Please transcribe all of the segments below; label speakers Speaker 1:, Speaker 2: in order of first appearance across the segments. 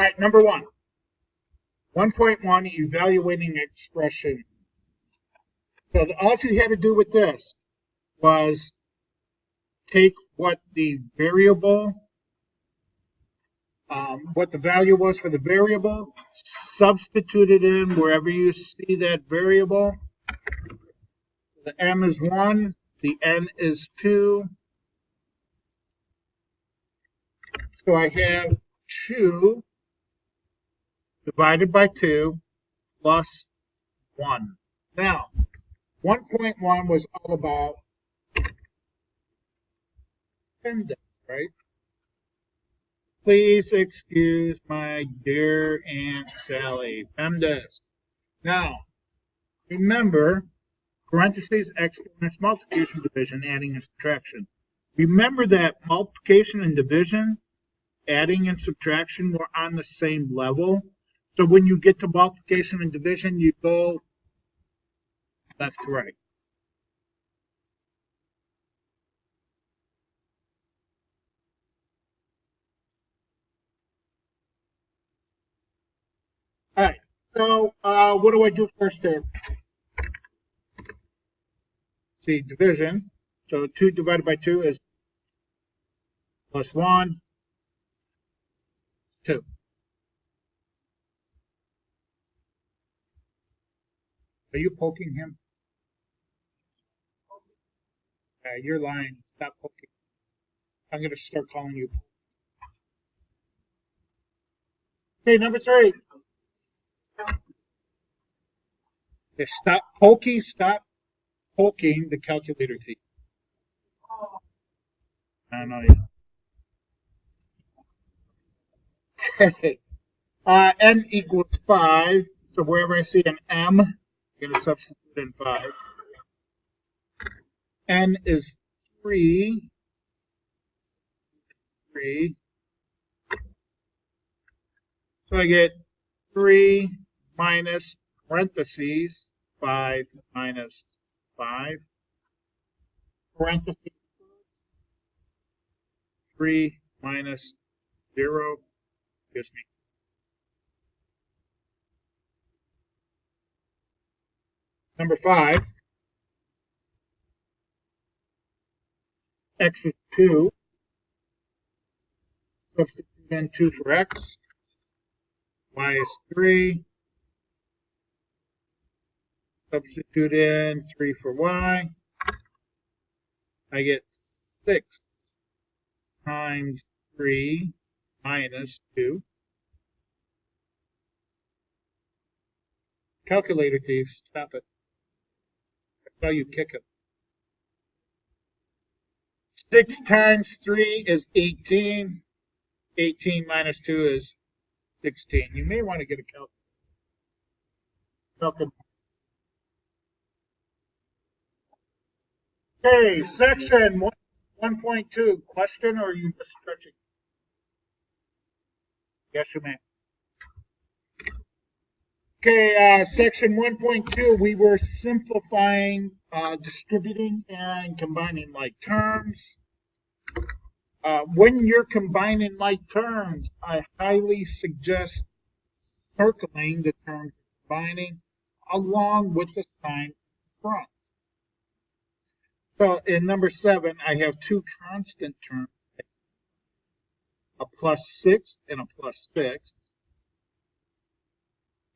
Speaker 1: All right, number 1. 1.1, evaluating expression. So all you had to do with this was take what the variable, what the value was for the variable, substitute it in wherever you see that variable. The m is 1, the n is 2. So I have 2 divided by 2 plus 1. Now, 1.1 was all about PEMDAS, right? Please excuse my dear Aunt Sally. PEMDAS. Now, remember, parentheses, exponents, multiplication, division, adding, and subtraction. Remember that multiplication and division, adding and subtraction were on the same level. So when you get to multiplication and division, you go left to right. All right, so what do I do first there? See, division. So 2 divided by 2 is plus 1, 2. Are you poking him? You're lying. Stop poking. I'm going to start calling you. Okay, number 3. Okay, stop poking the calculator thief. I know you. Okay. N equals 5. So wherever I see an M, I'm going to substitute in 5. N is 3. 3. So I get 3 minus parentheses 5 minus 5. Parentheses 3 minus 0 gives me. Number 5. X is 2. Substitute in 2 for X. Y is 3. Substitute in 3 for Y. I get 6 times 3 minus 2. Calculator thief, stop it. I saw you kick it. 6 times 3 is 18. 18 minus 2 is 16. You may want to get a calculator. Okay, section 1.2. Question, or are you just stretching? Yes, you may. Okay, section 1.2, we were simplifying, distributing, and combining like terms. When you're combining like terms, I highly suggest circling the terms combining along with the sign in front. So in number 7, I have 2 constant terms, a plus 6 and a plus 6.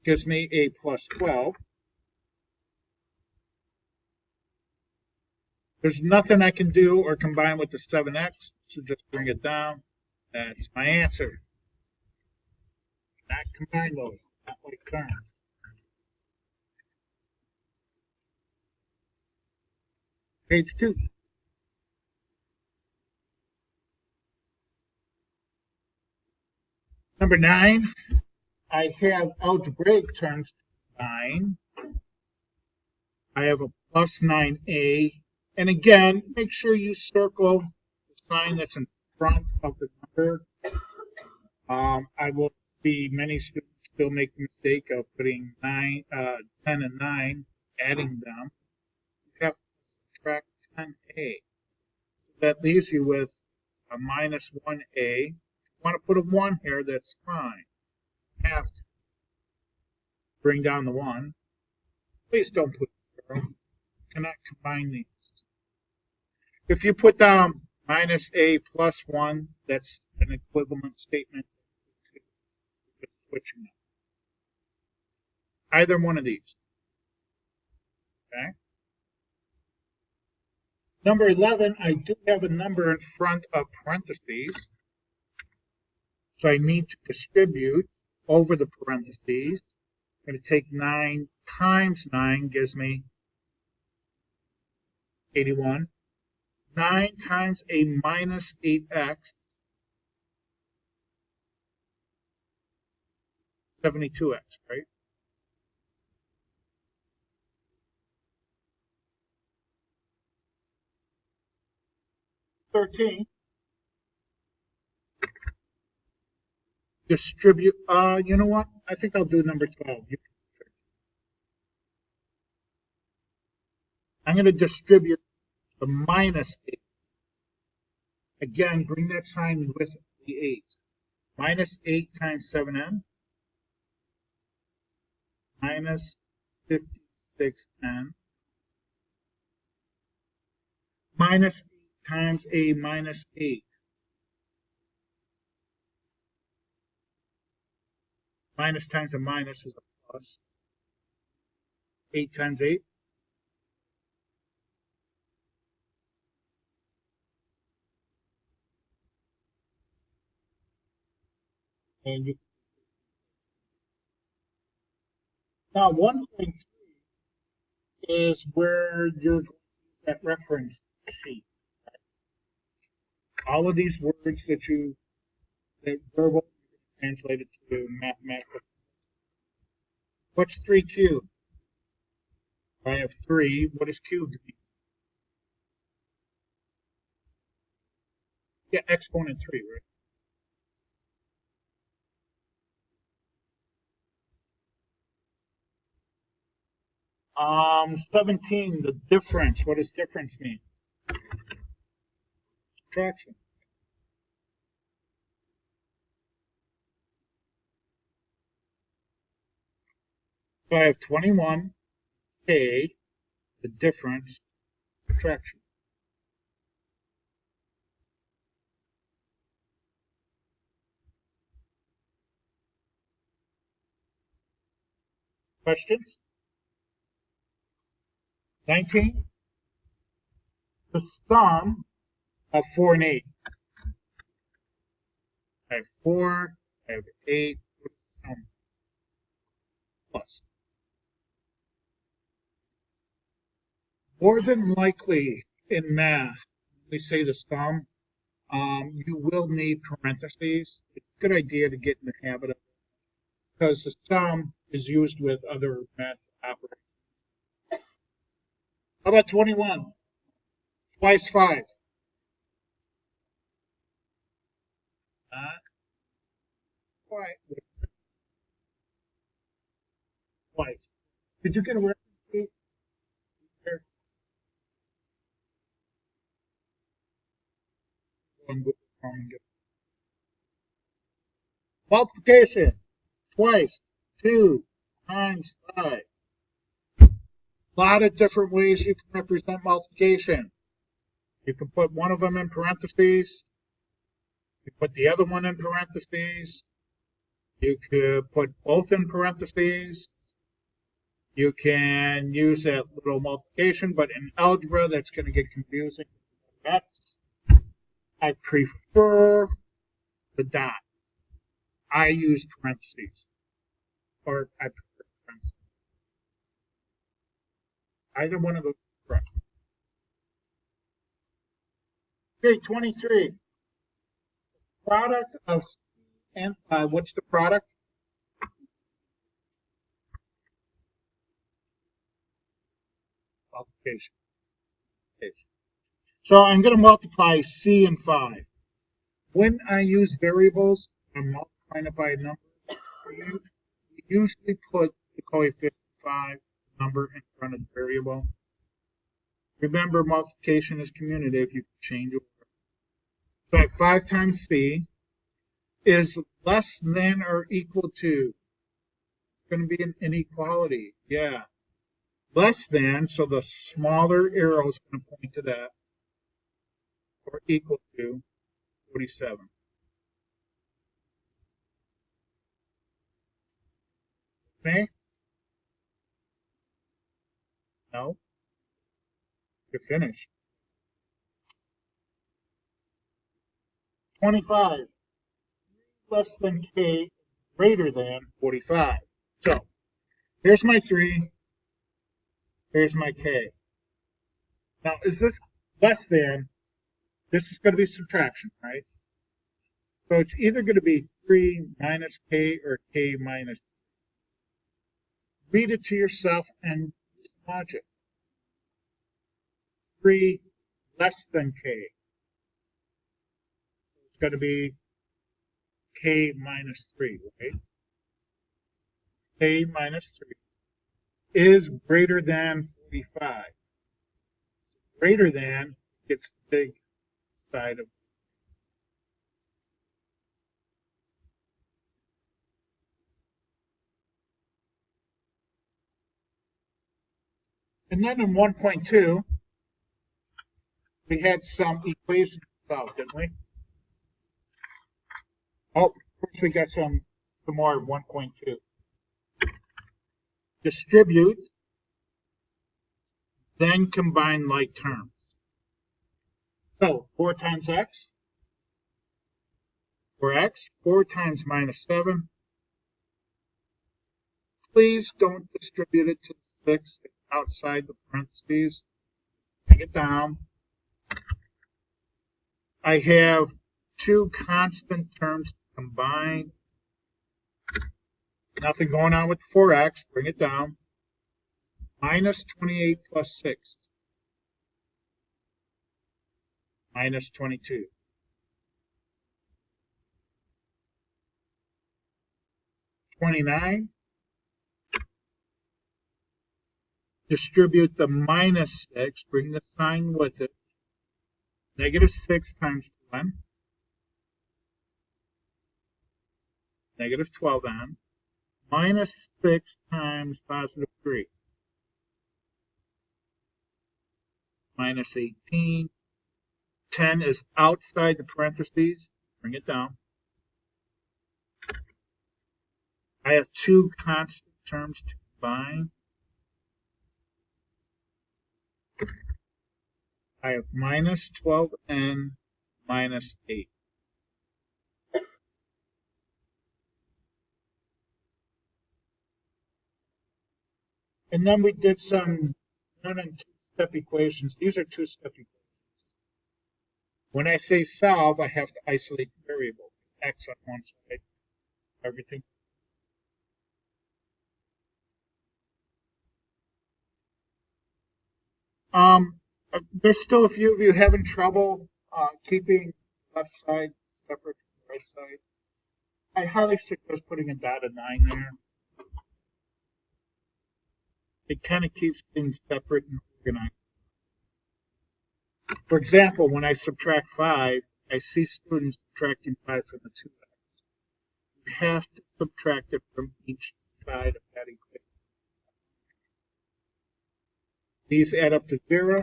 Speaker 1: Gives me a plus 12. There's nothing I can do or combine with the 7x, so just bring it down. That's my answer. Not combine those, not like terms. Page 2. Number 9, I have algebraic terms to combine. I have a plus 9a. And again, make sure you circle the sign that's in front of the number. I will see many students still make the mistake of putting 10 and 9, adding them. You have to subtract 10a. That leaves you with a minus 1a. If you want to put a 1 here, that's fine. have to bring down the 1. Please don't put 0. You cannot combine these. If you put down minus a plus 1, that's an equivalent statement. Just switching them. Either one of these. Okay. Number 11, I do have a number in front of parentheses. So I need to distribute over the parentheses. I'm going to take 9 times 9 gives me 81. 9 times a minus 8x, 72x, right? Distribute, you know what? I think I'll do number 12. I'm going to distribute the minus 8. Again, bring that sign with the 8. Minus 8 times 7n. Minus 56n. Minus 8 times a minus 8. Minus times a minus is a plus. 8 times 8. And you now 1.3 is where you're that reference sheet. All of these words that verbal translated to mathematical. What's 3 cubed? I have 3. What does cubed mean? Yeah, exponent 3, right? 17, the difference. What does difference mean? Subtraction. So I have 21, K, the difference, subtraction. Questions? 19, the sum of 4 and 8. I have 4, I have 8, plus. More than likely in math, we say the sum, you will need parentheses. It's a good idea to get in the habit of it because the sum is used with other math operators. How about 21? Twice 5. Quite. Twice. Did you get a reference? Here. Multiplication. Twice. 2 times 5. A lot of different ways you can represent multiplication. You can put one of them in parentheses. You put the other one in parentheses. You could put both in parentheses. You can use that little multiplication, but in algebra, that's going to get confusing. I prefer the dot. I use parentheses. Or I prefer parentheses. Either one of those is correct. Okay, 23. Product of C and 5. What's the product? Multiplication. So I'm going to multiply C and 5. When I use variables, I'm multiplying it by a number. You usually put the coefficient 5 number in front of the variable. Remember, multiplication is commutative. You can change it. So 5 times C is less than or equal to. It's going to be an inequality. Yeah. Less than, so the smaller arrow is going to point to that, or equal to 47. Okay? No? You're finished. 25. Less than k, greater than 45. So, here's my 3. Here's my k. Now, is this less than? This is going to be subtraction, right? So it's either going to be 3 minus k or k minus 3. Read it to yourself and logic. 3 less than k. It's going to be k minus 3, right? K minus 3 is greater than 45. Greater than gets the big side of. And then in 1.2, we had some equations out, didn't we? Oh, first we got some more 1.2. Distribute, then combine like terms. So 4 times x, 4x, 4 times minus 7. Please don't distribute it to 6 outside the parentheses. Bring it down. I have 2 constant terms to combine. Nothing going on with 4x. Bring it down. Minus 28 plus 6. Minus 22. 29. Distribute the minus 6. Bring the sign with it. Negative 6 times 1. Negative 12n. Minus 6 times positive 3. Minus 18. 10 is outside the parentheses. Bring it down. I have 2 constant terms to combine. I have minus 12n minus 8. And then we did some 1 and 2 step equations. These are 2-step equations. When I say solve, I have to isolate the variable. X on one side, everything. There's still a few of you having trouble keeping left side separate from the right side. I highly suggest putting a dotted line there. It kind of keeps things separate and organized. For example, when I subtract 5, I see students subtracting 5 from the 2x. You have to subtract it from each side of that equation. These add up to 0.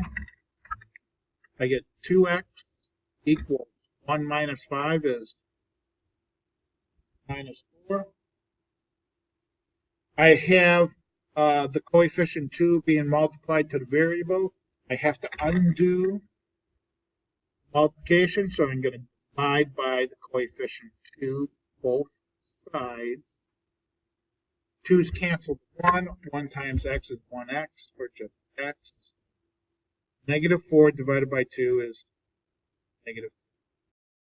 Speaker 1: I get 2x equals 1 minus 5 is minus 4. I have the coefficient 2 being multiplied to the variable. I have to undo multiplication, so I'm going to divide by the coefficient 2 both sides. 2's canceled 1. 1 times x is 1x, or just x. Negative 4 divided by 2 is negative